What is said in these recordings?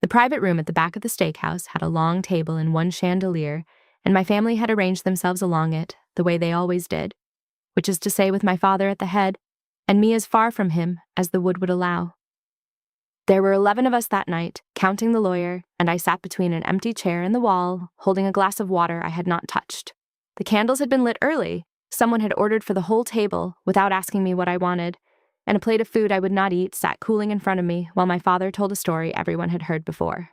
The private room at the back of the steakhouse had a long table and one chandelier, and my family had arranged themselves along it, the way they always did, which is to say with my father at the head, and me as far from him as the wood would allow. There were 11 of us that night, counting the lawyer, and I sat between an empty chair and the wall, holding a glass of water I had not touched. The candles had been lit early. Someone had ordered for the whole table, without asking me what I wanted, and a plate of food I would not eat sat cooling in front of me while my father told a story everyone had heard before.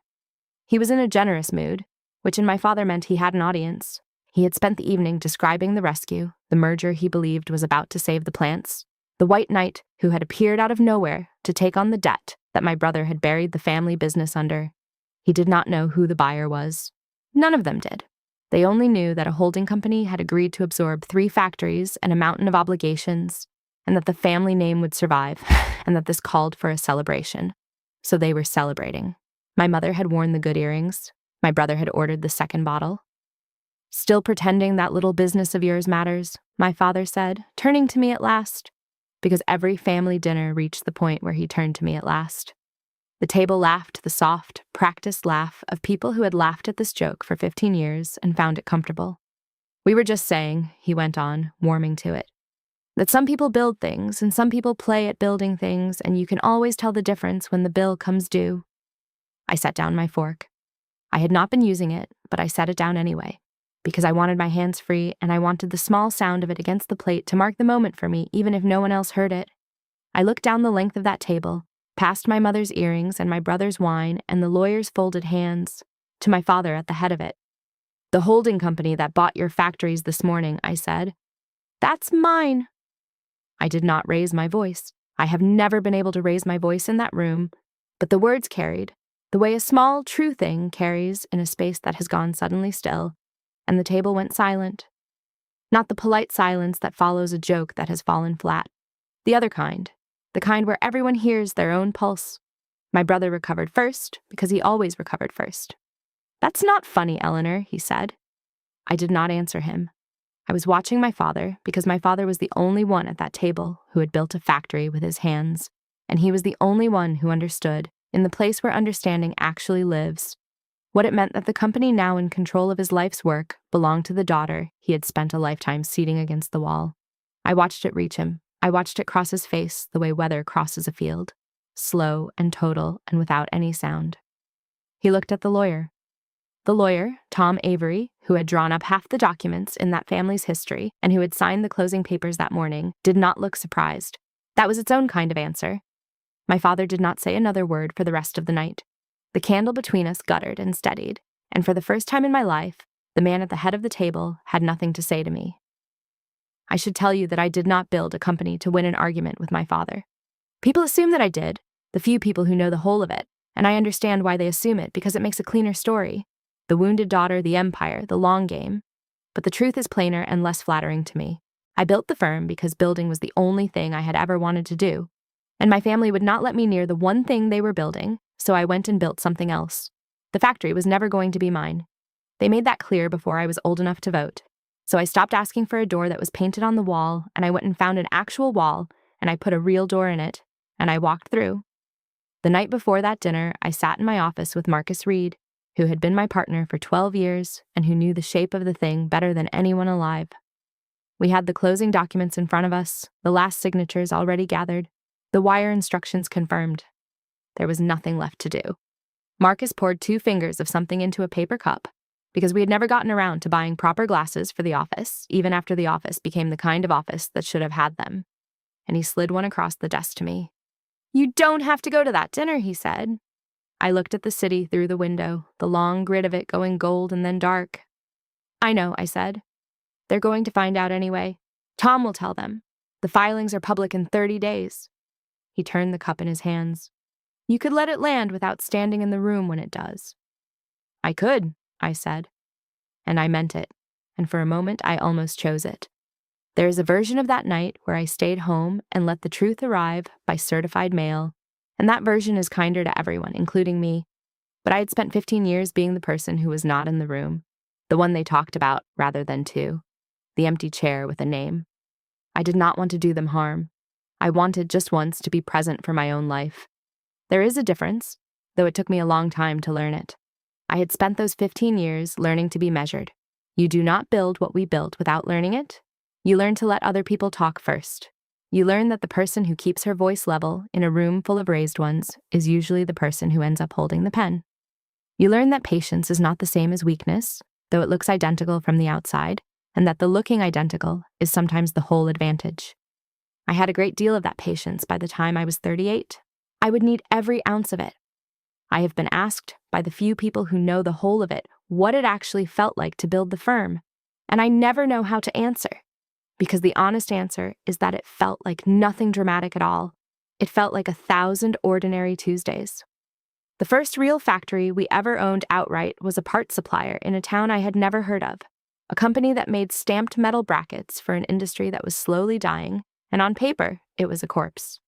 He was in a generous mood, which in my father meant he had an audience. He had spent the evening describing the rescue, the merger he believed was about to save the plants, the white knight who had appeared out of nowhere to take on the debt that my brother had buried the family business under. He did not know who the buyer was. None of them did. They only knew that a holding company had agreed to absorb 3 factories and a mountain of obligations, and that the family name would survive, and that this called for a celebration. So they were celebrating. My mother had worn the good earrings. My brother had ordered the second bottle. "Still pretending that little business of yours matters," my father said, turning to me at last, because every family dinner reached the point where he turned to me at last. The table laughed the soft, practiced laugh of people who had laughed at this joke for 15 years and found it comfortable. "We were just saying," he went on, warming to it, "that some people build things and some people play at building things, and you can always tell the difference when the bill comes due." I set down my fork. I had not been using it, but I set it down anyway, because I wanted my hands free and I wanted the small sound of it against the plate to mark the moment for me, even if no one else heard it. I looked down the length of that table, past my mother's earrings and my brother's wine and the lawyer's folded hands, to my father at the head of it. "The holding company that bought your factories this morning," I said. "That's mine." I did not raise my voice. I have never been able to raise my voice in that room, but the words carried, the way a small, true thing carries in a space that has gone suddenly still, and the table went silent. Not the polite silence that follows a joke that has fallen flat. The other kind, the kind where everyone hears their own pulse. My brother recovered first, because he always recovered first. "That's not funny, Eleanor," he said. I did not answer him. I was watching my father, because my father was the only one at that table who had built a factory with his hands, and he was the only one who understood, in the place where understanding actually lives, what it meant that the company now in control of his life's work belonged to the daughter he had spent a lifetime seating against the wall. I watched it reach him. I watched it cross his face the way weather crosses a field, slow and total and without any sound. He looked at the lawyer. The lawyer, Tom Avery, who had drawn up half the documents in that family's history and who had signed the closing papers that morning, did not look surprised. That was its own kind of answer. My father did not say another word for the rest of the night. The candle between us guttered and steadied, and for the first time in my life, the man at the head of the table had nothing to say to me. I should tell you that I did not build a company to win an argument with my father. People assume that I did, the few people who know the whole of it, and I understand why they assume it because it makes a cleaner story. The wounded daughter, the empire, the long game. But the truth is plainer and less flattering to me. I built the firm because building was the only thing I had ever wanted to do, and my family would not let me near the one thing they were building, so I went and built something else. The factory was never going to be mine. They made that clear before I was old enough to vote. So I stopped asking for a door that was painted on the wall, and I went and found an actual wall, and I put a real door in it, and I walked through. The night before that dinner, I sat in my office with Marcus Reed, who had been my partner for 12 years and who knew the shape of the thing better than anyone alive. We had the closing documents in front of us, the last signatures already gathered, the wire instructions confirmed. There was nothing left to do. Marcus poured 2 fingers of something into a paper cup, because we had never gotten around to buying proper glasses for the office, even after the office became the kind of office that should have had them. And he slid one across the desk to me. "You don't have to go to that dinner," he said. I looked at the city through the window, the long grid of it going gold and then dark. "I know," I said. "They're going to find out anyway. Tom will tell them. The filings are public in 30 days. He turned the cup in his hands. "You could let it land without standing in the room when it does." "I could," I said. And I meant it, and for a moment I almost chose it. There is a version of that night where I stayed home and let the truth arrive by certified mail, and that version is kinder to everyone, including me. But I had spent 15 years being the person who was not in the room, the one they talked about rather than to, the empty chair with a name. I did not want to do them harm. I wanted just once to be present for my own life. There is a difference. though it took me a long time to learn it. I had spent those 15 years learning to be measured. You do not build what we built without learning it. You learn to let other people talk first. You learn that the person who keeps her voice level in a room full of raised ones is usually the person who ends up holding the pen. You learn that patience is not the same as weakness, though it looks identical from the outside, and that the looking identical is sometimes the whole advantage. I had a great deal of that patience by the time I was 38. I would need every ounce of it. I have been asked by the few people who know the whole of it what it actually felt like to build the firm, and I never know how to answer, because the honest answer is that it felt like nothing dramatic at all. It felt like 1,000 ordinary Tuesdays. The first real factory we ever owned outright was a parts supplier in a town I had never heard of, a company that made stamped metal brackets for an industry that was slowly dying, and on paper, it was a corpse.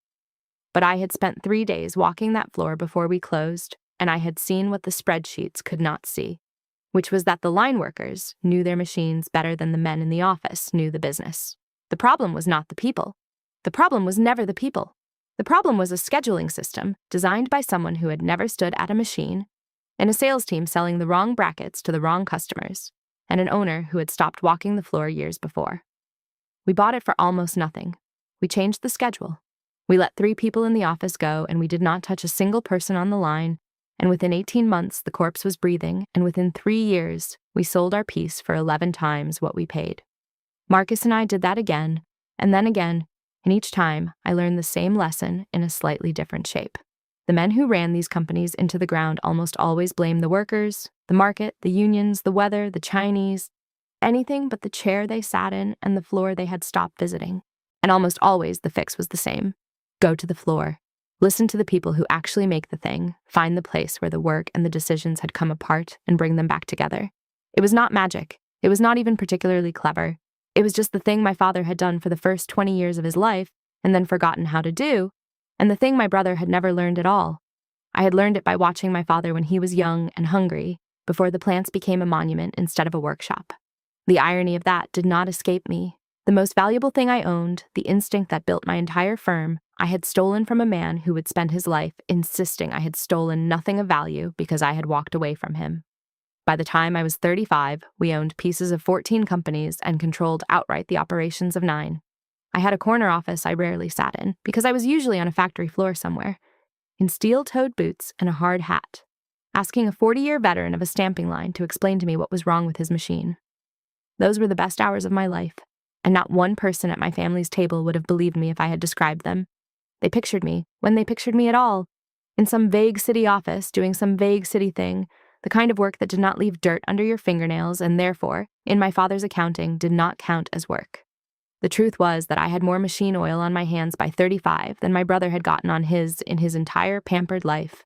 But I had spent 3 days walking that floor before we closed, and I had seen what the spreadsheets could not see, which was that the line workers knew their machines better than the men in the office knew the business. The problem was not the people. The problem was never the people. The problem was a scheduling system designed by someone who had never stood at a machine, and a sales team selling the wrong brackets to the wrong customers, and an owner who had stopped walking the floor years before. We bought it for almost nothing. We changed the schedule. We let 3 people in the office go, and we did not touch a single person on the line, and within 18 months the corpse was breathing, and within 3 years we sold our piece for 11 times what we paid. Marcus and I did that again, and then again, and each time I learned the same lesson in a slightly different shape. The men who ran these companies into the ground almost always blamed the workers, the market, the unions, the weather, the Chinese, anything but the chair they sat in and the floor they had stopped visiting. And almost always the fix was the same. Go to the floor. Listen to the people who actually make the thing, find the place where the work and the decisions had come apart, and bring them back together. It was not magic. It was not even particularly clever. It was just the thing my father had done for the first 20 years of his life and then forgotten how to do, and the thing my brother had never learned at all. I had learned it by watching my father when he was young and hungry, before the plants became a monument instead of a workshop. The irony of that did not escape me. The most valuable thing I owned, the instinct that built my entire firm, I had stolen from a man who would spend his life insisting I had stolen nothing of value because I had walked away from him. By the time I was 35, we owned pieces of 14 companies and controlled outright the operations of 9. I had a corner office I rarely sat in, because I was usually on a factory floor somewhere, in steel-toed boots and a hard hat, asking a 40-year veteran of a stamping line to explain to me what was wrong with his machine. Those were the best hours of my life, and not one person at my family's table would have believed me if I had described them. They pictured me, when they pictured me at all, in some vague city office doing some vague city thing, the kind of work that did not leave dirt under your fingernails and therefore, in my father's accounting, did not count as work. The truth was that I had more machine oil on my hands by 35 than my brother had gotten on his in his entire pampered life.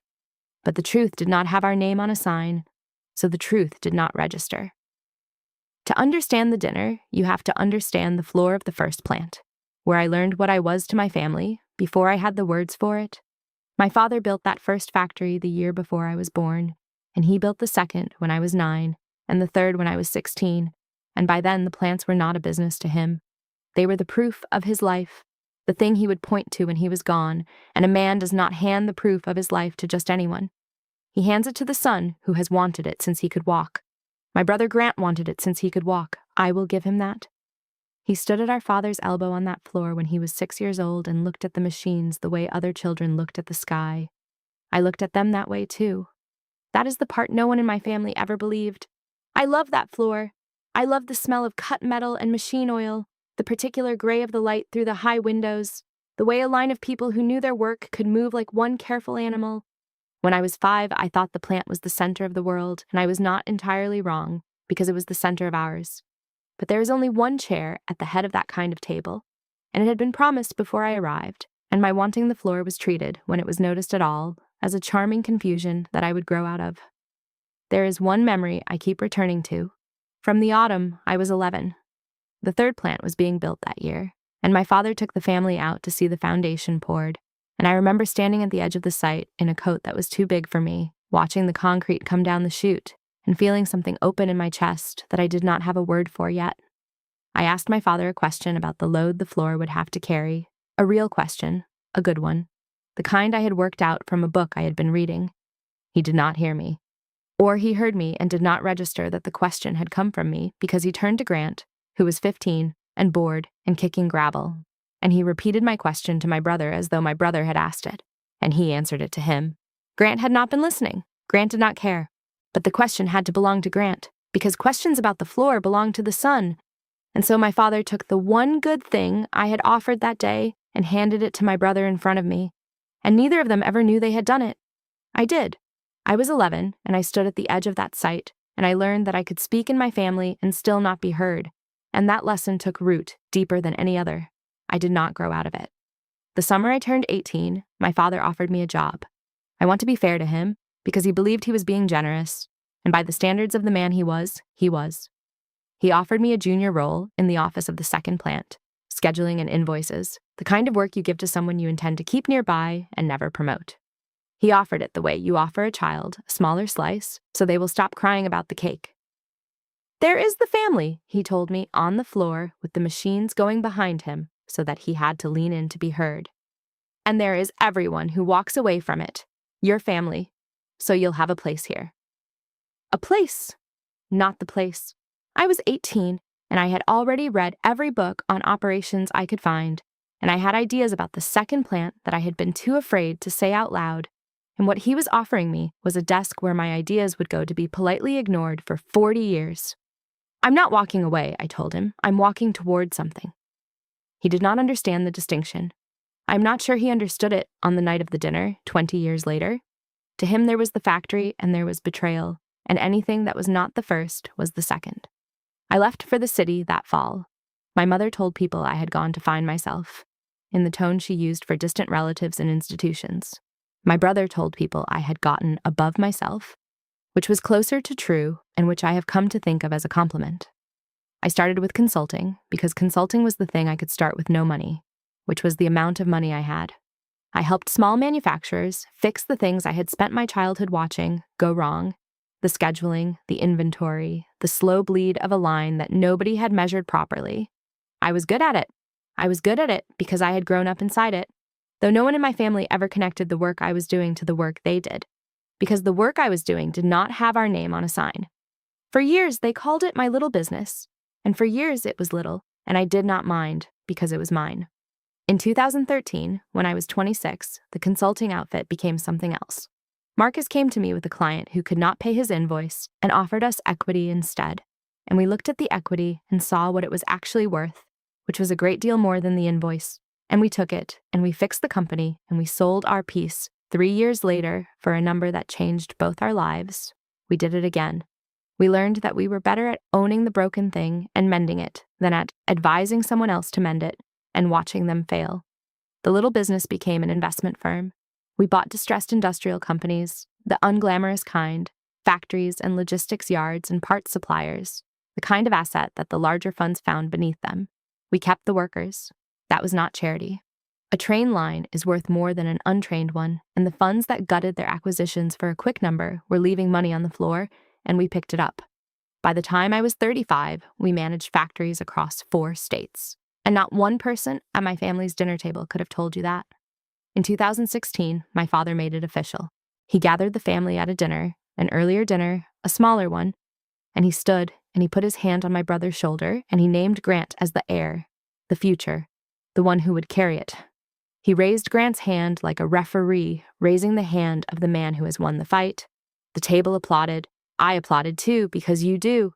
But the truth did not have our name on a sign, so the truth did not register. To understand the dinner, you have to understand the floor of the first plant, where I learned what I was to my family before I had the words for it. My father built that first factory the year before I was born, and he built the second when I was 9, and the third when I was 16, and by then the plants were not a business to him. They were the proof of his life, the thing he would point to when he was gone, and a man does not hand the proof of his life to just anyone. He hands it to the son who has wanted it since he could walk. My brother Grant wanted it since he could walk. I will give him that. He stood at our father's elbow on that floor when he was 6 years old and looked at the machines the way other children looked at the sky. I looked at them that way too. That is the part no one in my family ever believed. I love that floor. I love the smell of cut metal and machine oil, the particular gray of the light through the high windows, the way a line of people who knew their work could move like one careful animal. When I was 5, I thought the plant was the center of the world, and I was not entirely wrong, because it was the center of ours. But there is only one chair at the head of that kind of table, and it had been promised before I arrived, and my wanting the floor was treated, when it was noticed at all, as a charming confusion that I would grow out of. There is one memory I keep returning to. From the autumn, I was 11. The third plant was being built that year, and my father took the family out to see the foundation poured, and I remember standing at the edge of the site in a coat that was too big for me, watching the concrete come down the chute, and feeling something open in my chest that I did not have a word for yet. I asked my father a question about the load the floor would have to carry, a real question, a good one, the kind I had worked out from a book I had been reading. He did not hear me. Or he heard me and did not register that the question had come from me because he turned to Grant, who was 15 and bored and kicking gravel, and he repeated my question to my brother as though my brother had asked it, and he answered it to him. Grant had not been listening. Grant did not care. But the question had to belong to Grant, because questions about the floor belonged to the son. And so my father took the one good thing I had offered that day and handed it to my brother in front of me, and neither of them ever knew they had done it. I did. I was 11, and I stood at the edge of that sight, and I learned that I could speak in my family and still not be heard, and that lesson took root deeper than any other. I did not grow out of it. The summer I turned 18, my father offered me a job. I want to be fair to him, because he believed he was being generous, and by the standards of the man he was, he was. He offered me a junior role in the office of the second plant, scheduling and invoices, the kind of work you give to someone you intend to keep nearby and never promote. He offered it the way you offer a child a smaller slice so they will stop crying about the cake. There is the family, he told me, on the floor with the machines going behind him so that he had to lean in to be heard. And there is everyone who walks away from it, your family, so you'll have a place here. A place, not the place. I was 18, and I had already read every book on operations I could find, and I had ideas about the second plant that I had been too afraid to say out loud, and what he was offering me was a desk where my ideas would go to be politely ignored for 40 years. I'm not walking away, I told him. I'm walking toward something. He did not understand the distinction. I'm not sure he understood it on the night of the dinner, 20 years later. To him there was the factory and there was betrayal, and anything that was not the first was the second. I left for the city that fall. My mother told people I had gone to find myself, in the tone she used for distant relatives and institutions. My brother told people I had gotten above myself, which was closer to true and which I have come to think of as a compliment. I started with consulting because consulting was the thing I could start with no money, which was the amount of money I had. I helped small manufacturers fix the things I had spent my childhood watching go wrong, the scheduling, the inventory, the slow bleed of a line that nobody had measured properly. I was good at it. I was good at it because I had grown up inside it, though no one in my family ever connected the work I was doing to the work they did, because the work I was doing did not have our name on a sign. For years, they called it my little business, and for years it was little, and I did not mind because it was mine. In 2013, when I was 26, the consulting outfit became something else. Marcus came to me with a client who could not pay his invoice and offered us equity instead, and we looked at the equity and saw what it was actually worth, which was a great deal more than the invoice. And we took it, and we fixed the company, and we sold our piece 3 years later for a number that changed both our lives. We did it again. We learned that we were better at owning the broken thing and mending it than at advising someone else to mend it and watching them fail. The little business became an investment firm. We bought distressed industrial companies, the unglamorous kind, factories and logistics yards and parts suppliers, the kind of asset that the larger funds found beneath them. We kept the workers. That was not charity. A train line is worth more than an untrained one, and the funds that gutted their acquisitions for a quick number were leaving money on the floor, and we picked it up. By the time I was 35, we managed factories across 4 states, and not one person at my family's dinner table could have told you that. In 2016, my father made it official. He gathered the family at a dinner, an earlier dinner, a smaller one, and he stood and he put his hand on my brother's shoulder and he named Grant as the heir, the future, the one who would carry it. He raised Grant's hand like a referee raising the hand of the man who has won the fight. The table applauded. I applauded too, because you do.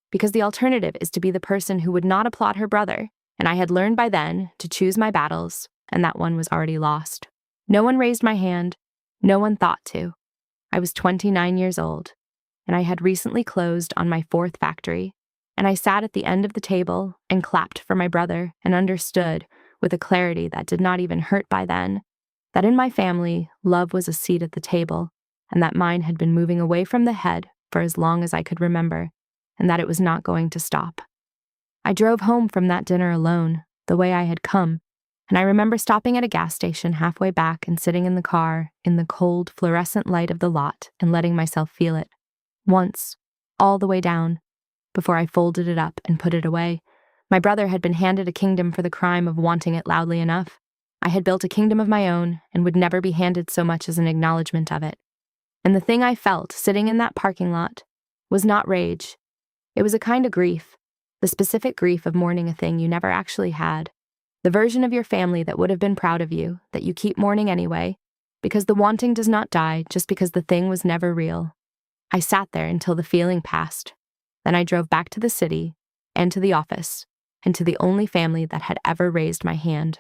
Because the alternative is to be the person who would not applaud her brother, and I had learned by then to choose my battles, and that one was already lost. No one raised my hand. No one thought to. I was 29 years old, and I had recently closed on my 4th factory, and I sat at the end of the table and clapped for my brother and understood, with a clarity that did not even hurt by then, that in my family, love was a seat at the table, and that mine had been moving away from the head for as long as I could remember, and that it was not going to stop. I drove home from that dinner alone, the way I had come, and I remember stopping at a gas station halfway back and sitting in the car in the cold, fluorescent light of the lot and letting myself feel it. Once, all the way down, before I folded it up and put it away. My brother had been handed a kingdom for the crime of wanting it loudly enough. I had built a kingdom of my own and would never be handed so much as an acknowledgement of it. And the thing I felt sitting in that parking lot was not rage. It was a kind of grief, the specific grief of mourning a thing you never actually had, the version of your family that would have been proud of you, that you keep mourning anyway, because the wanting does not die just because the thing was never real. I sat there until the feeling passed. Then I drove back to the city and to the office and to the only family that had ever raised my hand,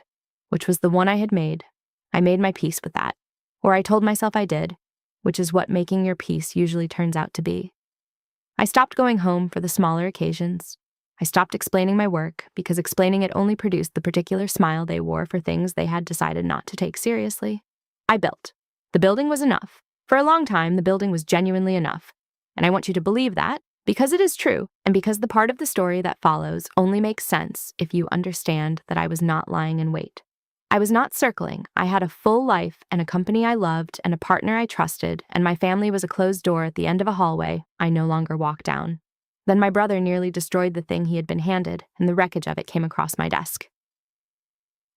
which was the one I had made. I made my peace with that, or I told myself I did, which is what making your peace usually turns out to be. I stopped going home for the smaller occasions. I stopped explaining my work because explaining it only produced the particular smile they wore for things they had decided not to take seriously. I built. The building was enough. For a long time, the building was genuinely enough. And I want you to believe that because it is true, and because the part of the story that follows only makes sense if you understand that I was not lying in wait. I was not circling. I had a full life and a company I loved and a partner I trusted, and my family was a closed door at the end of a hallway I no longer walked down. Then my brother nearly destroyed the thing he had been handed, and the wreckage of it came across my desk.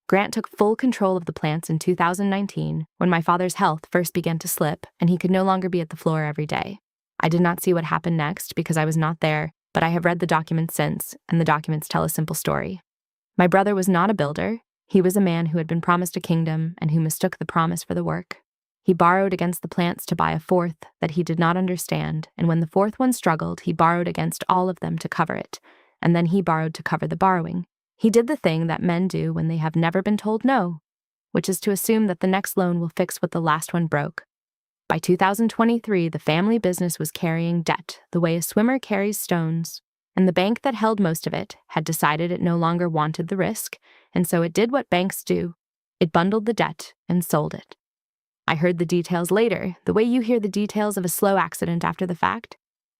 Grant took full control of the plants in 2019 when my father's health first began to slip and he could no longer be at the floor every day. I did not see what happened next because I was not there, but I have read the documents since, and the documents tell a simple story. My brother was not a builder. He was a man who had been promised a kingdom and who mistook the promise for the work. He borrowed against the plants to buy a fourth that he did not understand, and when the fourth one struggled, he borrowed against all of them to cover it, and then he borrowed to cover the borrowing. He did the thing that men do when they have never been told no, which is to assume that the next loan will fix what the last one broke. By 2023, the family business was carrying debt the way a swimmer carries stones, and the bank that held most of it had decided it no longer wanted the risk, and so it did what banks do. It bundled the debt and sold it. I heard the details later, the way you hear the details of a slow accident after the fact,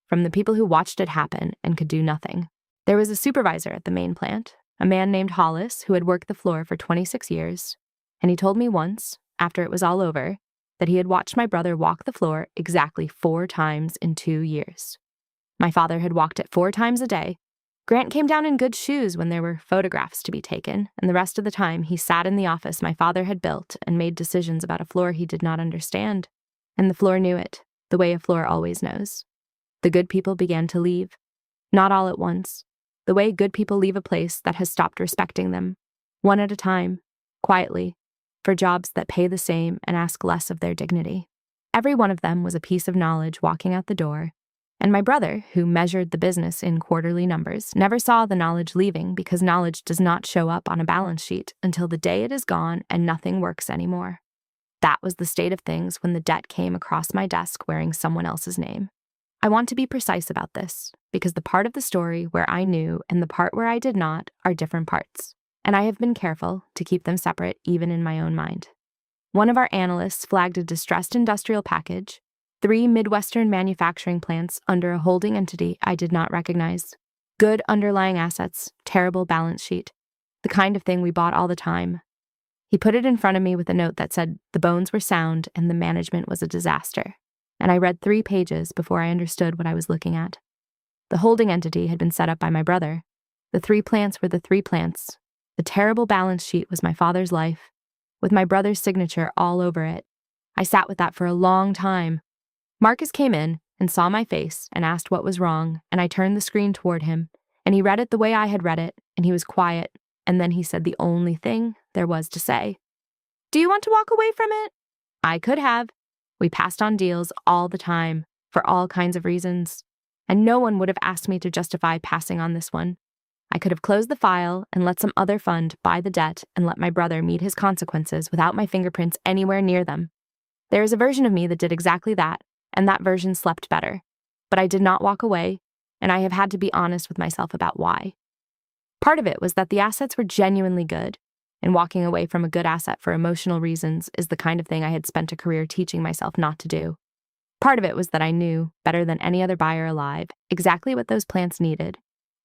from the people who watched it happen and could do nothing. There was a supervisor at the main plant, a man named Hollis, who had worked the floor for 26 years, and he told me once, after it was all over, that he had watched my brother walk the floor exactly 4 times in 2 years. My father had walked it 4 times a day. Grant came down in good shoes when there were photographs to be taken, and the rest of the time he sat in the office my father had built and made decisions about a floor he did not understand. And the floor knew it, the way a floor always knows. The good people began to leave, not all at once, the way good people leave a place that has stopped respecting them, one at a time, quietly, for jobs that pay the same and ask less of their dignity. Every one of them was a piece of knowledge walking out the door, and my brother, who measured the business in quarterly numbers, never saw the knowledge leaving because knowledge does not show up on a balance sheet until the day it is gone and nothing works anymore. That was the state of things when the debt came across my desk wearing someone else's name. I want to be precise about this, because the part of the story where I knew and the part where I did not are different parts, and I have been careful to keep them separate even in my own mind. One of our analysts flagged a distressed industrial package, 3 Midwestern manufacturing plants under a holding entity I did not recognize. Good underlying assets, terrible balance sheet, the kind of thing we bought all the time. He put it in front of me with a note that said the bones were sound and the management was a disaster. And I read 3 pages before I understood what I was looking at. The holding entity had been set up by my brother. The 3 plants were the 3 plants. The terrible balance sheet was my father's life, with my brother's signature all over it. I sat with that for a long time. Marcus came in and saw my face and asked what was wrong, and I turned the screen toward him, and he read it the way I had read it, and he was quiet, and then he said the only thing there was to say. "Do you want to walk away from it?" I could have. We passed on deals all the time, for all kinds of reasons, and no one would have asked me to justify passing on this one. I could have closed the file and let some other fund buy the debt and let my brother meet his consequences without my fingerprints anywhere near them. There is a version of me that did exactly that, and that version slept better. But I did not walk away, and I have had to be honest with myself about why. Part of it was that the assets were genuinely good, and walking away from a good asset for emotional reasons is the kind of thing I had spent a career teaching myself not to do. Part of it was that I knew, better than any other buyer alive, exactly what those plants needed,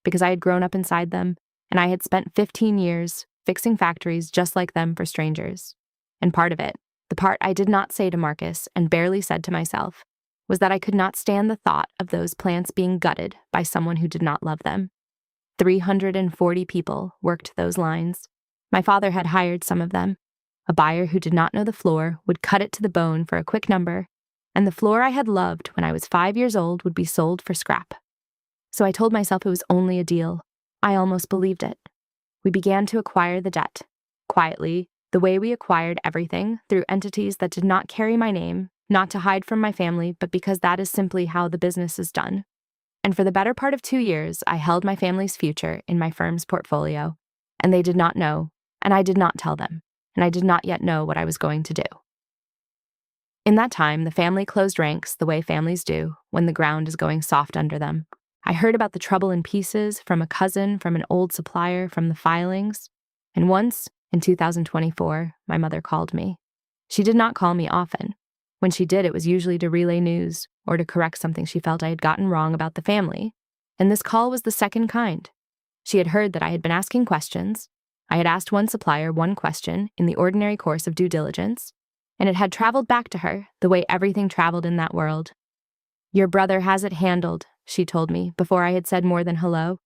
because I had grown up inside them, and I had spent 15 years fixing factories just like them for strangers. And part of it, the part I did not say to Marcus and barely said to myself, was that I could not stand the thought of those plants being gutted by someone who did not love them. 340 people worked those lines. My father had hired some of them. A buyer who did not know the floor would cut it to the bone for a quick number, and the floor I had loved when I was 5 years old would be sold for scrap. So I told myself it was only a deal. I almost believed it. We began to acquire the debt. Quietly, the way we acquired everything, through entities that did not carry my name, not to hide from my family, but because that is simply how the business is done. And for the better part of 2 years, I held my family's future in my firm's portfolio, and they did not know, and I did not tell them, and I did not yet know what I was going to do. In that time, the family closed ranks the way families do when the ground is going soft under them. I heard about the trouble in pieces from a cousin, from an old supplier, from the filings, and once, in 2024, my mother called me. She did not call me often. When she did, it was usually to relay news or to correct something she felt I had gotten wrong about the family, and this call was the second kind. She had heard that I had been asking questions. I had asked one supplier one question in the ordinary course of due diligence, and it had traveled back to her the way everything traveled in that world. "Your brother has it handled," she told me before I had said more than hello.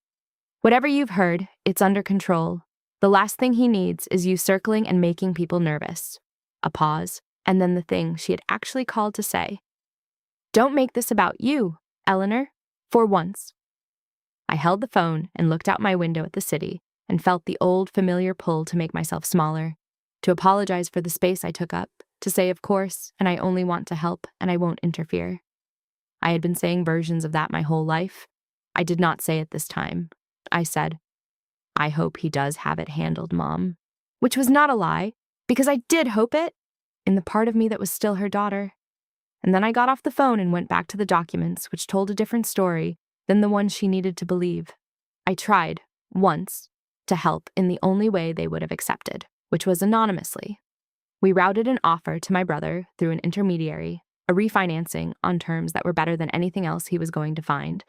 "Whatever you've heard, it's under control. The last thing he needs is you circling and making people nervous." A pause, and then the thing she had actually called to say. "Don't make this about you, Eleanor, for once." I held the phone and looked out my window at the city and felt the old familiar pull to make myself smaller, to apologize for the space I took up, to say of course, and I only want to help and I won't interfere. I had been saying versions of that my whole life. I did not say it this time. I said, "I hope he does have it handled, Mom." Which was not a lie, because I did hope it, in the part of me that was still her daughter. And then I got off the phone and went back to the documents, which told a different story than the one she needed to believe. I tried, once, to help in the only way they would have accepted, which was anonymously. We routed an offer to my brother through an intermediary, a refinancing on terms that were better than anything else he was going to find,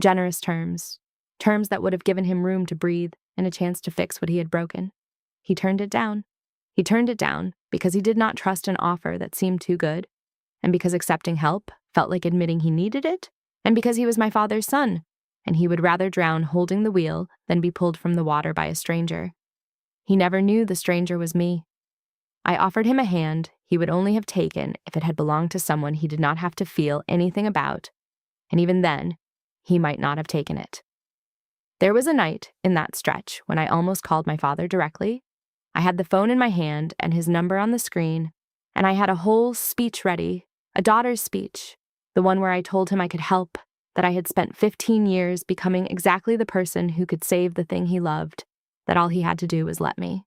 generous terms that would have given him room to breathe and a chance to fix what he had broken. He turned it down. He turned it down because he did not trust an offer that seemed too good, and because accepting help felt like admitting he needed it, and because he was my father's son, and he would rather drown holding the wheel than be pulled from the water by a stranger. He never knew the stranger was me. I offered him a hand he would only have taken if it had belonged to someone he did not have to feel anything about, and even then, he might not have taken it. There was a night in that stretch when I almost called my father directly. I had the phone in my hand and his number on the screen, and I had a whole speech ready, a daughter's speech, the one where I told him I could help, that I had spent 15 years becoming exactly the person who could save the thing he loved, that all he had to do was let me.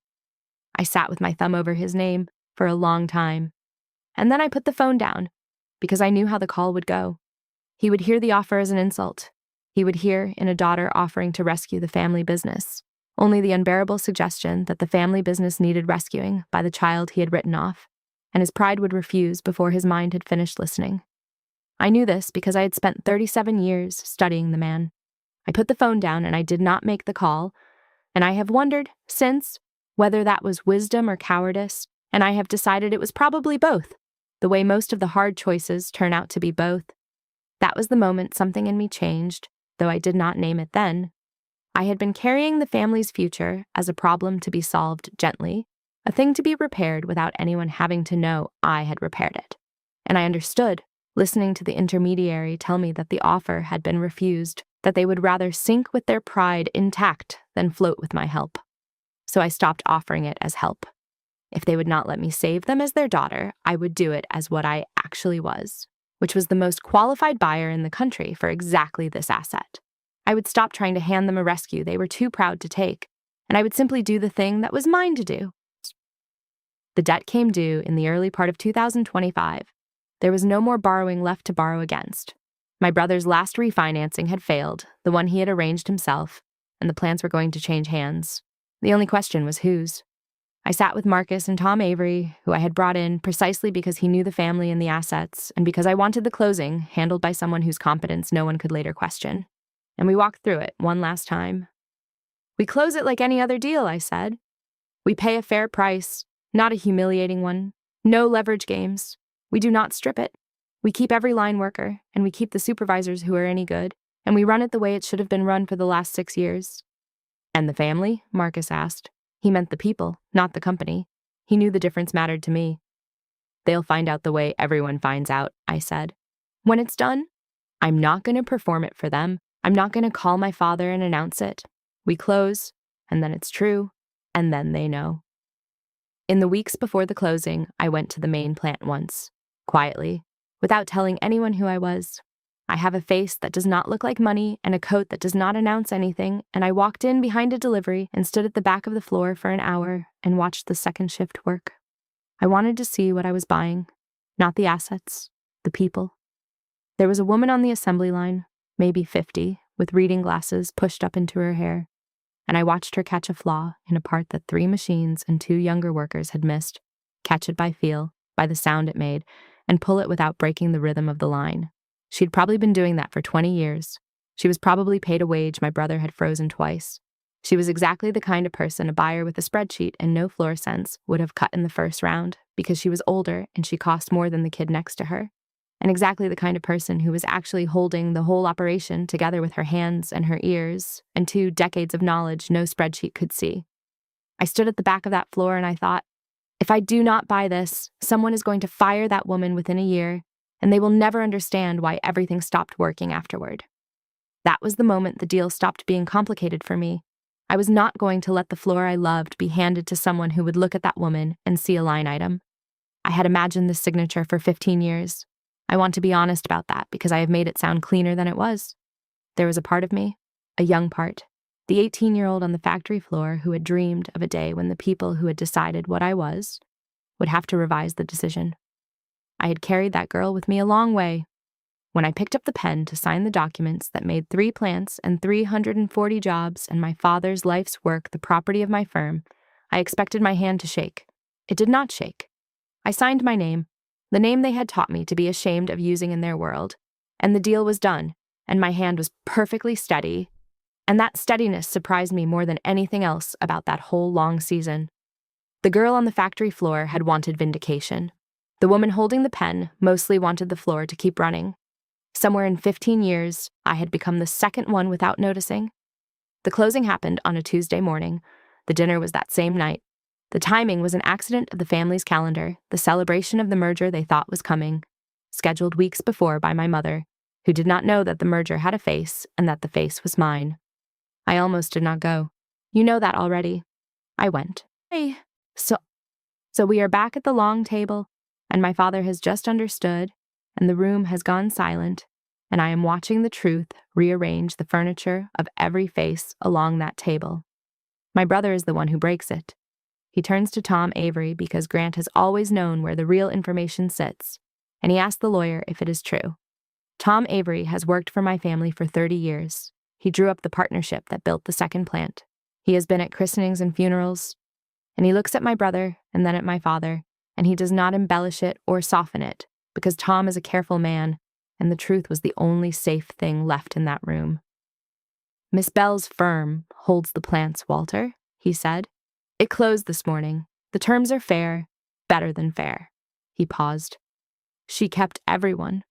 I sat with my thumb over his name for a long time, and then I put the phone down, because I knew how the call would go. He would hear the offer as an insult. He would hear in a daughter offering to rescue the family business, only the unbearable suggestion that the family business needed rescuing by the child he had written off, and his pride would refuse before his mind had finished listening. I knew this because I had spent 37 years studying the man. I put the phone down and I did not make the call, and I have wondered since whether that was wisdom or cowardice, and I have decided it was probably both, the way most of the hard choices turn out to be both. That was the moment something in me changed, though I did not name it then. I had been carrying the family's future as a problem to be solved gently, a thing to be repaired without anyone having to know I had repaired it. And I understood, listening to the intermediary tell me that the offer had been refused, that they would rather sink with their pride intact than float with my help. So I stopped offering it as help. If they would not let me save them as their daughter, I would do it as what I actually was, which was the most qualified buyer in the country for exactly this asset. I would stop trying to hand them a rescue they were too proud to take, and I would simply do the thing that was mine to do. The debt came due in the early part of 2025. There was no more borrowing left to borrow against. My brother's last refinancing had failed, the one he had arranged himself, and the plans were going to change hands. The only question was whose. I sat with Marcus and Tom Avery, who I had brought in precisely because he knew the family and the assets, and because I wanted the closing handled by someone whose competence no one could later question. And we walked through it one last time. "We close it like any other deal," I said. "We pay a fair price, not a humiliating one. No leverage games. We do not strip it. We keep every line worker, and we keep the supervisors who are any good, and we run it the way it should have been run for the last 6 years." "And the family?" Marcus asked. He meant the people, not the company. He knew the difference mattered to me. They'll find out the way everyone finds out, I said. When it's done, I'm not going to perform it for them. I'm not going to call my father and announce it. We close, and then it's true, and then they know. In the weeks before the closing, I went to the main plant once, quietly, without telling anyone who I was. I have a face that does not look like money and a coat that does not announce anything, and I walked in behind a delivery and stood at the back of the floor for an hour and watched the second shift work. I wanted to see what I was buying, not the assets, the people. There was a woman on the assembly line, maybe 50, with reading glasses pushed up into her hair, and I watched her catch a flaw in a part that 3 machines and 2 younger workers had missed, catch it by feel, by the sound it made, and pull it without breaking the rhythm of the line. She'd probably been doing that for 20 years. She was probably paid a wage my brother had frozen twice. She was exactly the kind of person a buyer with a spreadsheet and no floor sense would have cut in the first round because she was older and she cost more than the kid next to her. And exactly the kind of person who was actually holding the whole operation together with her hands and her ears and 2 decades of knowledge no spreadsheet could see. I stood at the back of that floor and I thought, if I do not buy this, someone is going to fire that woman within a year, and they will never understand why everything stopped working afterward. That was the moment the deal stopped being complicated for me. I was not going to let the floor I loved be handed to someone who would look at that woman and see a line item. I had imagined this signature for 15 years. I want to be honest about that because I have made it sound cleaner than it was. There was a part of me, a young part, the 18-year-old on the factory floor who had dreamed of a day when the people who had decided what I was would have to revise the decision. I had carried that girl with me a long way. When I picked up the pen to sign the documents that made 3 plants and 340 jobs and my father's life's work the property of my firm, I expected my hand to shake. It did not shake. I signed my name, the name they had taught me to be ashamed of using in their world, and the deal was done, and my hand was perfectly steady, and that steadiness surprised me more than anything else about that whole long season. The girl on the factory floor had wanted vindication. The woman holding the pen mostly wanted the floor to keep running. Somewhere in 15 years, I had become the second one without noticing. The closing happened on a Tuesday morning. The dinner was that same night. The timing was an accident of the family's calendar, the celebration of the merger they thought was coming, scheduled weeks before by my mother, who did not know that the merger had a face and that the face was mine. I almost did not go. You know that already. I went. Hey. So we are back at the long table, and my father has just understood, and the room has gone silent, and I am watching the truth rearrange the furniture of every face along that table. My brother is the one who breaks it. He turns to Tom Avery because Grant has always known where the real information sits, and he asks the lawyer if it is true. Tom Avery has worked for my family for 30 years. He drew up the partnership that built the second plant. He has been at christenings and funerals, and he looks at my brother and then at my father, and he does not embellish it or soften it, because Tom is a careful man, and the truth was the only safe thing left in that room. Miss Bell's firm holds the plants, Walter, he said. It closed this morning. The terms are fair, better than fair. He paused. She kept everyone.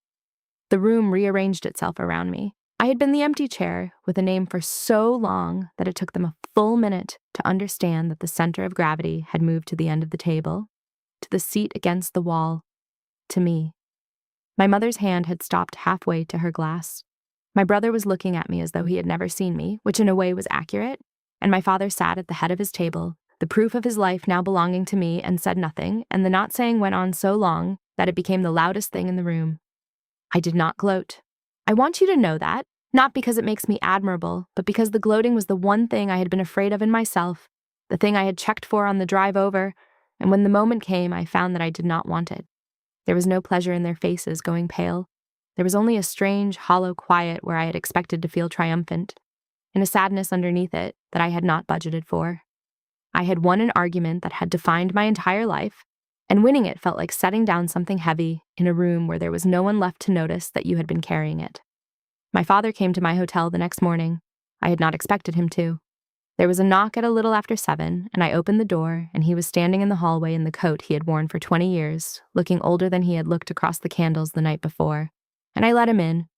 The room rearranged itself around me. I had been the empty chair with a name for so long that it took them a full minute to understand that the center of gravity had moved to the end of the table, to the seat against the wall, to me. My mother's hand had stopped halfway to her glass. My brother was looking at me as though he had never seen me, which in a way was accurate, and my father sat at the head of his table, the proof of his life now belonging to me, and said nothing, and the not saying went on so long that it became the loudest thing in the room. I did not gloat. I want you to know that, not because it makes me admirable, but because the gloating was the one thing I had been afraid of in myself, the thing I had checked for on the drive over, and when the moment came, I found that I did not want it. There was no pleasure in their faces going pale. There was only a strange, hollow quiet where I had expected to feel triumphant, and a sadness underneath it that I had not budgeted for. I had won an argument that had defined my entire life, and winning it felt like setting down something heavy in a room where there was no one left to notice that you had been carrying it. My father came to my hotel the next morning. I had not expected him to. There was a knock at a little after 7, and I opened the door, and he was standing in the hallway in the coat he had worn for 20 years, looking older than he had looked across the candles the night before. And I let him in,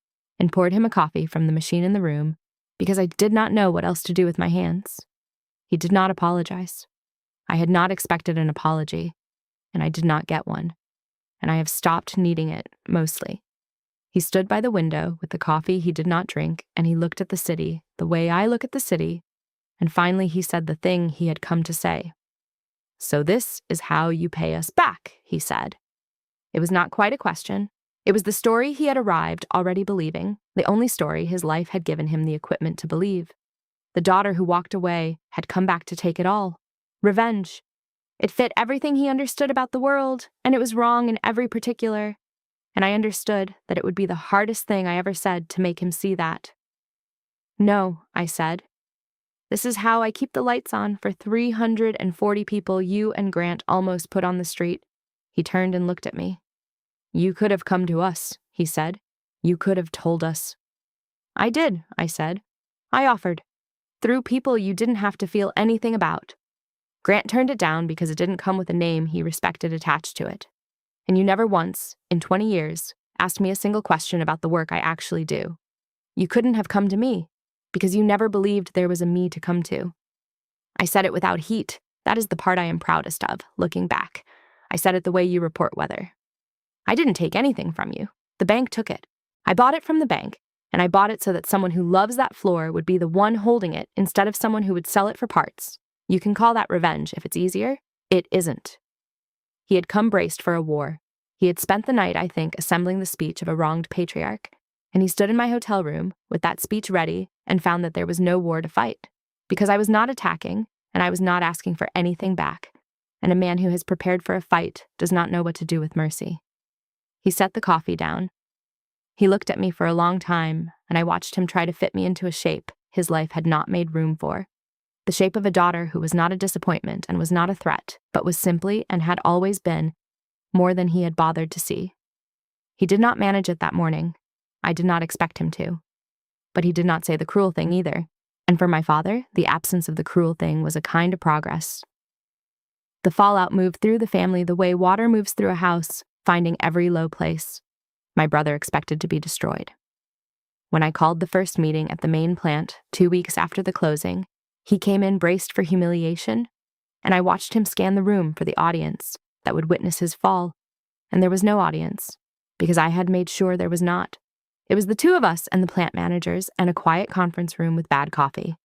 and poured him a coffee from the machine in the room, because I did not know what else to do with my hands. He did not apologize. I had not expected an apology, and I did not get one. and I have stopped needing it, mostly. He stood by the window with the coffee he did not drink, and he looked at the city, the way I look at the city, and finally he said the thing he had come to say. "So this is how you pay us back," he said. It was not quite a question. It was the story he had arrived already believing, the only story his life had given him the equipment to believe. The daughter who walked away had come back to take it all. Revenge. It fit everything he understood about the world, and it was wrong in every particular. And I understood that it would be the hardest thing I ever said to make him see that. "No," I said. "This is how I keep the lights on for 340 people you and Grant almost put on the street." He turned and looked at me. "You could have come to us," he said. "You could have told us." "I did," I said. "I offered. Through people you didn't have to feel anything about." Grant turned it down because it didn't come with a name he respected attached to it. "And you never once, in 20 years, asked me a single question about the work I actually do. You couldn't have come to me, because you never believed there was a me to come to." I said it without heat. That is the part I am proudest of, looking back. I said it the way you report weather. "I didn't take anything from you. The bank took it. I bought it from the bank, and I bought it so that someone who loves that floor would be the one holding it instead of someone who would sell it for parts. You can call that revenge if it's easier. It isn't." He had come braced for a war. He had spent the night, I think, assembling the speech of a wronged patriarch, and he stood in my hotel room with that speech ready and found that there was no war to fight, because I was not attacking, and I was not asking for anything back, and a man who has prepared for a fight does not know what to do with mercy. He set the coffee down. He looked at me for a long time, and I watched him try to fit me into a shape his life had not made room for. The shape of a daughter who was not a disappointment and was not a threat, but was simply, and had always been, more than he had bothered to see. He did not manage it that morning. I did not expect him to. But he did not say the cruel thing either, and for my father, the absence of the cruel thing was a kind of progress. The fallout moved through the family the way water moves through a house, finding every low place. My brother expected to be destroyed. When I called the first meeting at the main plant 2 weeks after the closing, he came in braced for humiliation, and I watched him scan the room for the audience that would witness his fall, and there was no audience, because I had made sure there was not. It was the two of us and the plant managers and a quiet conference room with bad coffee.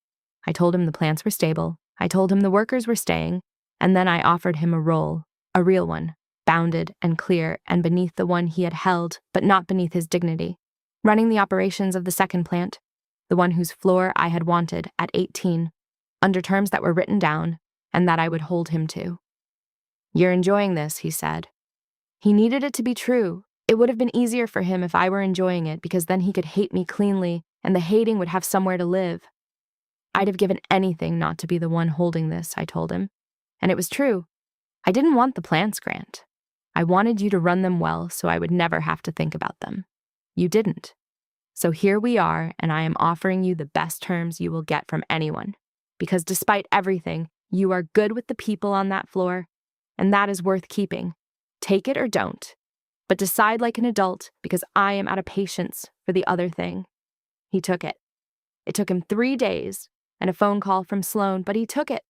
I told him the plants were stable, I told him the workers were staying, and then I offered him a role, a real one, bounded and clear and beneath the one he had held, but not beneath his dignity, running the operations of the second plant, the one whose floor I had wanted at 18, under terms that were written down and that I would hold him to. "You're enjoying this," he said. He needed it to be true. It would have been easier for him if I were enjoying it, because then he could hate me cleanly, and the hating would have somewhere to live. I'd have given anything not to be the one holding this, I told him. And it was true. I didn't want the plants, Grant. I wanted you to run them well so I would never have to think about them. You didn't. So here we are, and I am offering you the best terms you will get from anyone. Because despite everything, you are good with the people on that floor, and that is worth keeping. Take it or don't, but decide like an adult, because I am out of patience for the other thing." He took it. It took him 3 days and a phone call from Sloan, but he took it.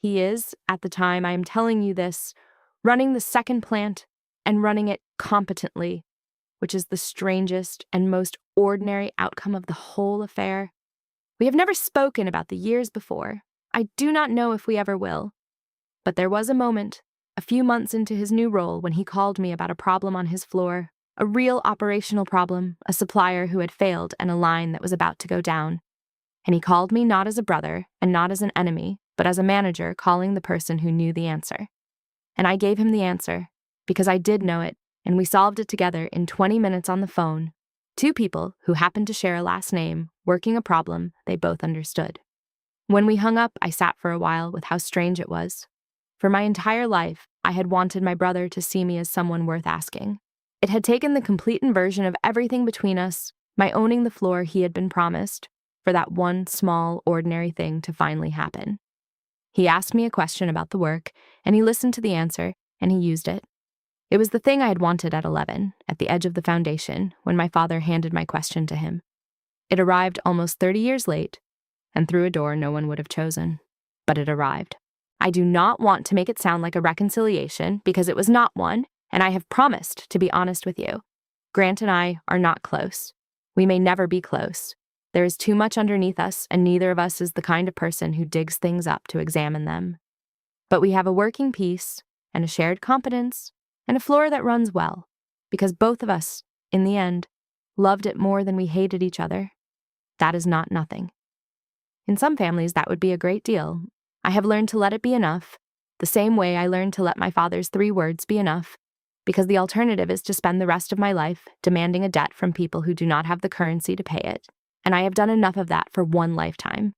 He is, at the time I am telling you this, running the second plant and running it competently, which is the strangest and most ordinary outcome of the whole affair. We have never spoken about the years before. I do not know if we ever will. But there was a moment, a few months into his new role, when he called me about a problem on his floor, a real operational problem, a supplier who had failed and a line that was about to go down. And he called me not as a brother and not as an enemy, but as a manager calling the person who knew the answer. And I gave him the answer, because I did know it, and we solved it together in 20 minutes on the phone. Two people who happened to share a last name, working a problem they both understood. When we hung up, I sat for a while with how strange it was. For my entire life, I had wanted my brother to see me as someone worth asking. It had taken the complete inversion of everything between us, my owning the floor he had been promised, for that one small, ordinary thing to finally happen. He asked me a question about the work, and he listened to the answer, and he used it. It was the thing I had wanted at 11, at the edge of the foundation, when my father handed my question to him. It arrived almost 30 years late, and through a door no one would have chosen. But it arrived. I do not want to make it sound like a reconciliation, because it was not one, and I have promised to be honest with you. Grant and I are not close. We may never be close. There is too much underneath us, and neither of us is the kind of person who digs things up to examine them. But we have a working peace, and a shared competence, and a floor that runs well, because both of us, in the end, loved it more than we hated each other. That is not nothing. In some families, that would be a great deal. I have learned to let it be enough, the same way I learned to let my father's 3 words be enough, because the alternative is to spend the rest of my life demanding a debt from people who do not have the currency to pay it, and I have done enough of that for one lifetime.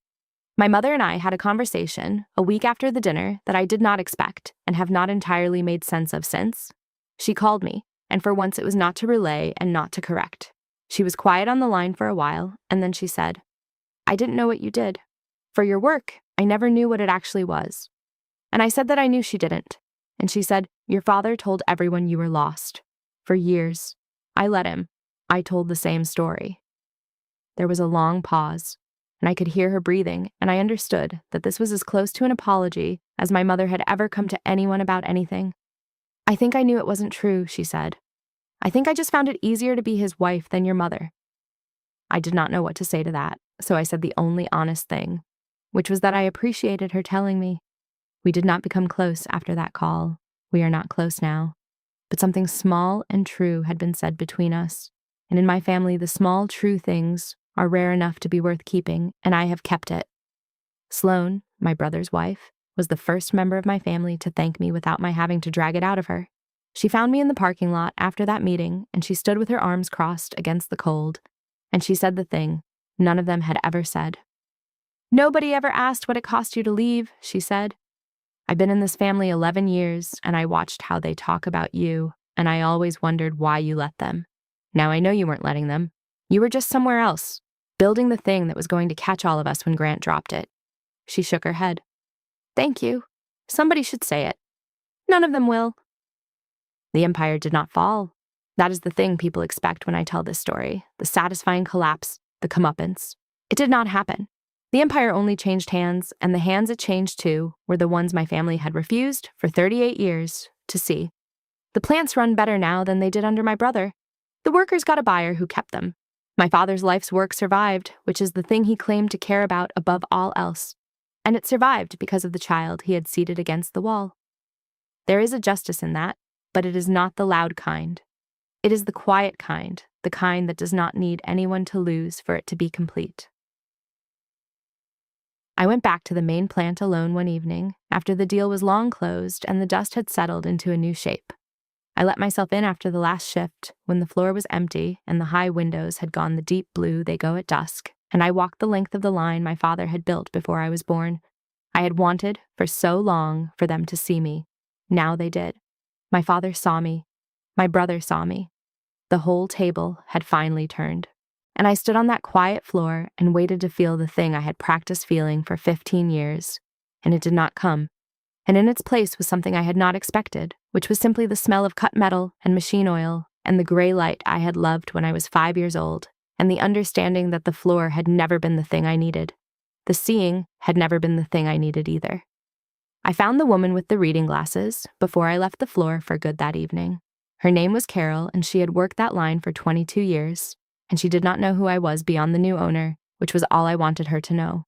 My mother and I had a conversation a week after the dinner that I did not expect and have not entirely made sense of since. She called me, and for once it was not to relay and not to correct. She was quiet on the line for a while, and then she said, "I didn't know what you did. For your work, I never knew what it actually was." And I said that I knew she didn't. And she said, "Your father told everyone you were lost. For years. I let him. I told the same story." There was a long pause, and I could hear her breathing, and I understood that this was as close to an apology as my mother had ever come to anyone about anything. "I think I knew it wasn't true," she said. "I think I just found it easier to be his wife than your mother." I did not know what to say to that, so I said the only honest thing, which was that I appreciated her telling me. We did not become close after that call. We are not close now. But something small and true had been said between us, and in my family the small, true things are rare enough to be worth keeping, and I have kept it. Sloane, my brother's wife, was the first member of my family to thank me without my having to drag it out of her. She found me in the parking lot after that meeting, and she stood with her arms crossed against the cold, and she said the thing none of them had ever said. "Nobody ever asked what it cost you to leave," she said. "I've been in this family 11 years, and I watched how they talk about you, and I always wondered why you let them. Now I know you weren't letting them. You were just somewhere else, building the thing that was going to catch all of us when Grant dropped it." She shook her head. "Thank you. Somebody should say it. None of them will." The empire did not fall. That is the thing people expect when I tell this story, the satisfying collapse, the comeuppance. It did not happen. The empire only changed hands, and the hands it changed to were the ones my family had refused for 38 years to see. The plants run better now than they did under my brother. The workers got a buyer who kept them. My father's life's work survived, which is the thing he claimed to care about above all else. And it survived because of the child he had seated against the wall. There is a justice in that, but it is not the loud kind. It is the quiet kind, the kind that does not need anyone to lose for it to be complete. I went back to the main plant alone one evening, after the deal was long closed and the dust had settled into a new shape. I let myself in after the last shift, when the floor was empty and the high windows had gone the deep blue they go at dusk, and I walked the length of the line my father had built before I was born. I had wanted, for so long, for them to see me. Now they did. My father saw me. My brother saw me. The whole table had finally turned. And I stood on that quiet floor and waited to feel the thing I had practiced feeling for 15 years, and it did not come. And in its place was something I had not expected, which was simply the smell of cut metal and machine oil and the gray light I had loved when I was 5 years old, and the understanding that the floor had never been the thing I needed. The seeing had never been the thing I needed either. I found the woman with the reading glasses before I left the floor for good that evening. Her name was Carol, and she had worked that line for 22 years. And she did not know who I was beyond the new owner, which was all I wanted her to know.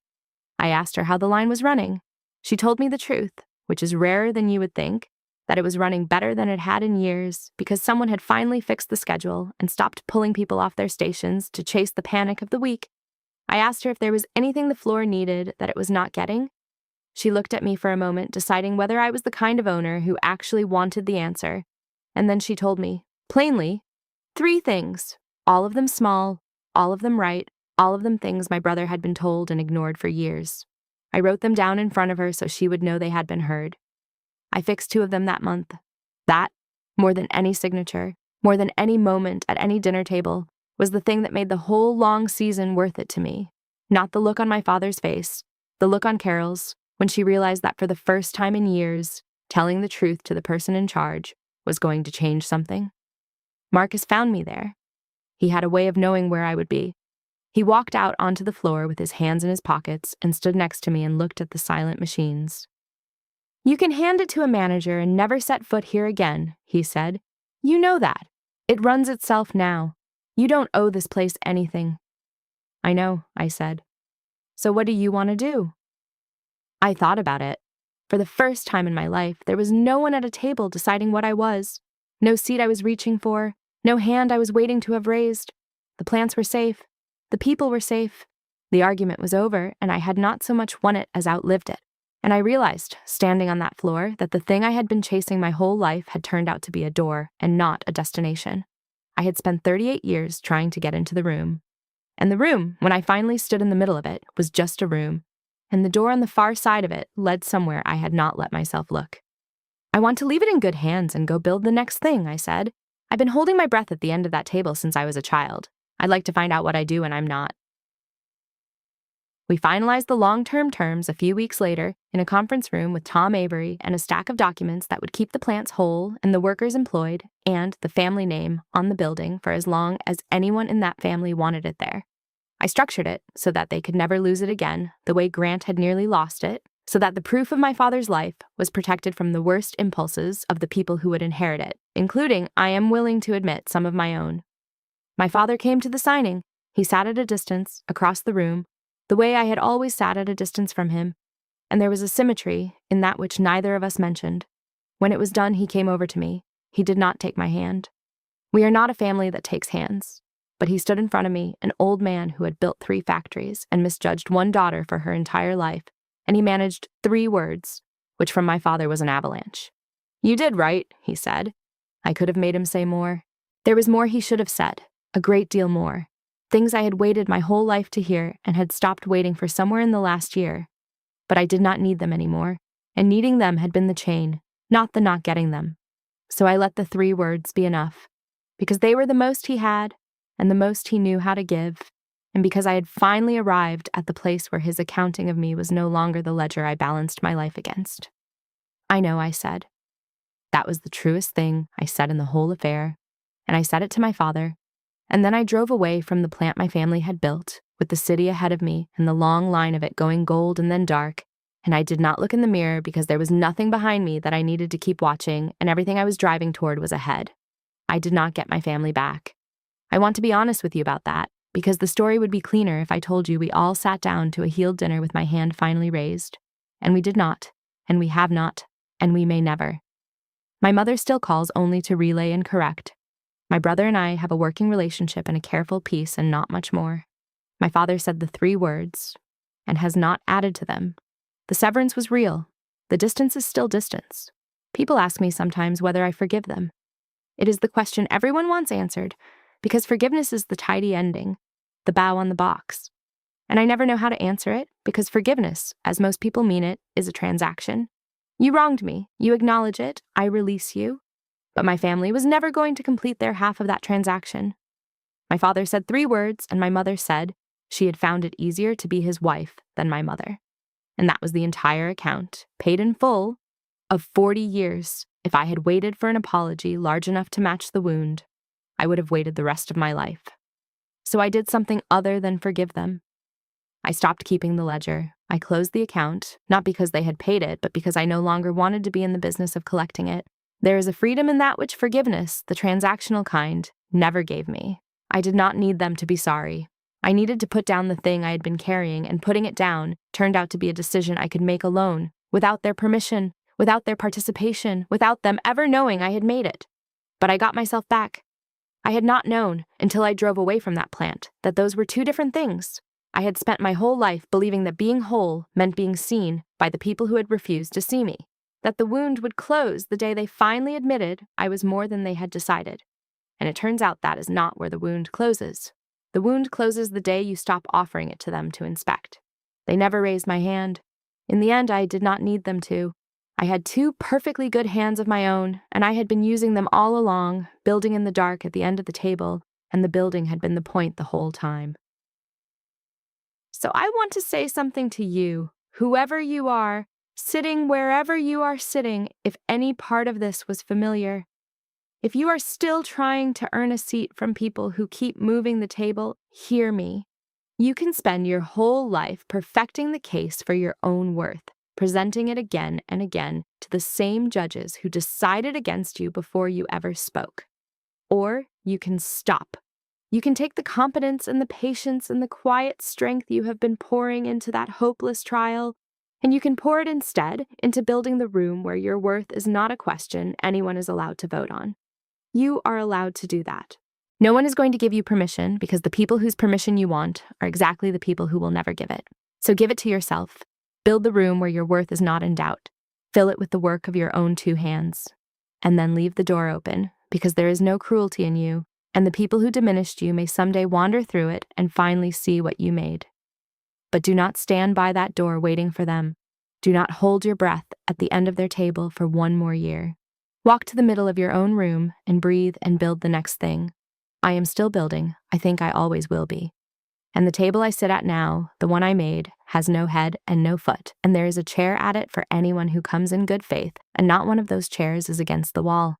I asked her how the line was running. She told me the truth, which is rarer than you would think, that it was running better than it had in years because someone had finally fixed the schedule and stopped pulling people off their stations to chase the panic of the week. I asked her if there was anything the floor needed that it was not getting. She looked at me for a moment, deciding whether I was the kind of owner who actually wanted the answer, and then she told me, plainly, 3 things. All of them small, all of them right, all of them things my brother had been told and ignored for years. I wrote them down in front of her so she would know they had been heard. I fixed 2 of them that month. That, more than any signature, more than any moment at any dinner table, was the thing that made the whole long season worth it to me. Not the look on my father's face, the look on Carol's, when she realized that for the first time in years, telling the truth to the person in charge was going to change something. Marcus found me there. He had a way of knowing where I would be. He walked out onto the floor with his hands in his pockets and stood next to me and looked at the silent machines. "You can hand it to a manager and never set foot here again," he said. You know that. It runs itself now. You don't owe this place anything." "I know," I said. "So what do you want to do?" I thought about it. For the first time in my life, there was no one at a table deciding what I was. No seat I was reaching for. No hand I was waiting to have raised. The plants were safe. The people were safe. The argument was over, and I had not so much won it as outlived it. And I realized, standing on that floor, that the thing I had been chasing my whole life had turned out to be a door and not a destination. I had spent 38 years trying to get into the room. And the room, when I finally stood in the middle of it, was just a room. And the door on the far side of it led somewhere I had not let myself look. "I want to leave it in good hands and go build the next thing," I said. "I've been holding my breath at the end of that table since I was a child. I'd like to find out what I do when I'm not." We finalized the long-term terms a few weeks later in a conference room with Tom Avery and a stack of documents that would keep the plants whole and the workers employed and the family name on the building for as long as anyone in that family wanted it there. I structured it so that they could never lose it again, the way Grant had nearly lost it, so that the proof of my father's life was protected from the worst impulses of the people who would inherit it, including, I am willing to admit, some of my own. My father came to the signing. He sat at a distance, across the room, the way I had always sat at a distance from him, and there was a symmetry in that which neither of us mentioned. When it was done, he came over to me. He did not take my hand. We are not a family that takes hands. But he stood in front of me, an old man who had built 3 factories and misjudged one daughter for her entire life, and he managed 3 words, which from my father was an avalanche. "You did right," he said. I could have made him say more. There was more he should have said, a great deal more. Things I had waited my whole life to hear and had stopped waiting for somewhere in the last year. But I did not need them anymore, and needing them had been the chain, not the not getting them. So I let the 3 words be enough, because they were the most he had, and the most he knew how to give, and because I had finally arrived at the place where his accounting of me was no longer the ledger I balanced my life against. "I know," I said. That was the truest thing I said in the whole affair, and I said it to my father, and then I drove away from the plant my family had built, with the city ahead of me and the long line of it going gold and then dark, and I did not look in the mirror because there was nothing behind me that I needed to keep watching, and everything I was driving toward was ahead. I did not get my family back. I want to be honest with you about that, because the story would be cleaner if I told you we all sat down to a healed dinner with my hand finally raised. And we did not, and we have not, and we may never. My mother still calls only to relay and correct. My brother and I have a working relationship and a careful peace and not much more. My father said the 3 words, and has not added to them. The severance was real. The distance is still distance. People ask me sometimes whether I forgive them. It is the question everyone wants answered, because forgiveness is the tidy ending, the bow on the box. And I never know how to answer it, because forgiveness, as most people mean it, is a transaction. You wronged me, you acknowledge it, I release you. But my family was never going to complete their half of that transaction. My father said 3 words, and my mother said she had found it easier to be his wife than my mother. And that was the entire account, paid in full, of 40 years. If I had waited for an apology large enough to match the wound, I would have waited the rest of my life. So I did something other than forgive them. I stopped keeping the ledger. I closed the account, not because they had paid it, but because I no longer wanted to be in the business of collecting it. There is a freedom in that which forgiveness, the transactional kind, never gave me. I did not need them to be sorry. I needed to put down the thing I had been carrying, and putting it down turned out to be a decision I could make alone, without their permission, without their participation, without them ever knowing I had made it. But I got myself back. I had not known, until I drove away from that plant, that those were 2 different things. I had spent my whole life believing that being whole meant being seen by the people who had refused to see me, that the wound would close the day they finally admitted I was more than they had decided. And it turns out that is not where the wound closes. The wound closes the day you stop offering it to them to inspect. They never raised my hand. In the end, I did not need them to. I had 2 perfectly good hands of my own, and I had been using them all along, building in the dark at the end of the table, and the building had been the point the whole time. So I want to say something to you, whoever you are, sitting wherever you are sitting, if any part of this was familiar. If you are still trying to earn a seat from people who keep moving the table, hear me. You can spend your whole life perfecting the case for your own worth, presenting it again and again to the same judges who decided against you before you ever spoke. Or you can stop. You can take the competence and the patience and the quiet strength you have been pouring into that hopeless trial, and you can pour it instead into building the room where your worth is not a question anyone is allowed to vote on. You are allowed to do that. No one is going to give you permission because the people whose permission you want are exactly the people who will never give it. So give it to yourself. Build the room where your worth is not in doubt. Fill it with the work of your own 2 hands. And then leave the door open because there is no cruelty in you, and the people who diminished you may someday wander through it and finally see what you made. But do not stand by that door waiting for them. Do not hold your breath at the end of their table for 1 more year. Walk to the middle of your own room and breathe and build the next thing. I am still building. I think I always will be. And the table I sit at now, the one I made, has no head and no foot, and there is a chair at it for anyone who comes in good faith, and not one of those chairs is against the wall.